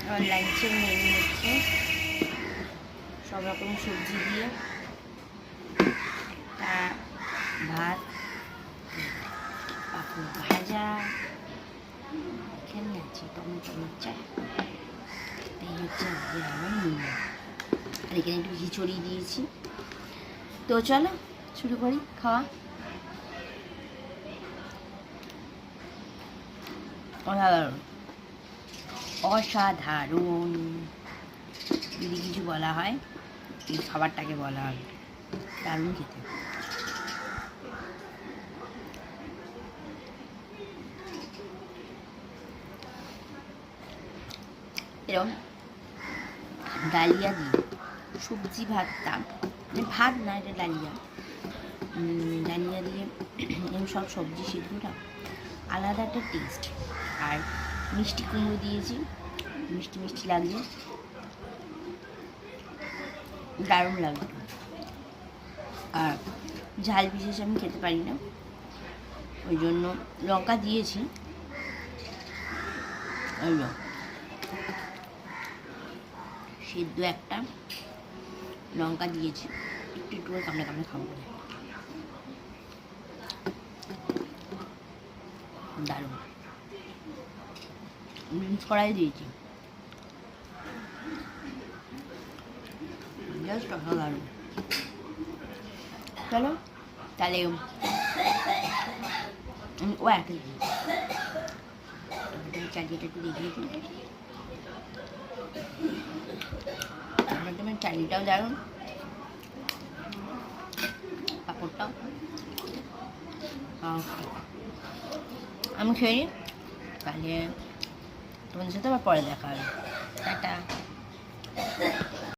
আমার লাঞ্চের মেনু হচ্ছে সব রকম সবজি দিয়ে ভাত, পাঁপড় ভাজা, এখানে আছে টমেটো মির্চা। এই হচ্ছে আজকে আমার মেনু। আর এখানে একটু খিচুড়ি দিয়েছি। তো চলো শুরু করি খাওয়া। অসাধারণ, অসাধারণ যদি কিছু বলা হয় এই খাবারটাকে বলা হয় দারুণ খেতে। এরকম ডালিয়া দিয়ে সবজি ভাতটা, মানে ভাত না, এটা ডালিয়া, ডালিয়া দিয়ে এরকম সব সবজি সিদ্ধটা আলাদা একটা টেস্ট। আর মিষ্টি কুমড়ো দিয়েছি, মিষ্টি মিষ্টি লাগছে, দারুণ লাগবে। আর ঝাল বিশেষ আমি খেতে পারি না, ওই জন্য লঙ্কা দিয়েছি। ওই সিদ্ধ একটা লঙ্কা দিয়েছি, একটু একটু করে কামড়ে কামড়ে খাবো বলে। দারুণ বিনস কড়াই দিয়েছি, জাস্ট অসাধারণ। চলো তাহলে ও একটা চালিয়েটা একটু দেখিয়ে দিই। টমেটোমের চাটনিটাও দারুণ, পাঁপড়টাও। আমি খেয়ে নিই, তাহলে তোমাদের সাথে আবার পরে দেখা হবে। টাটা।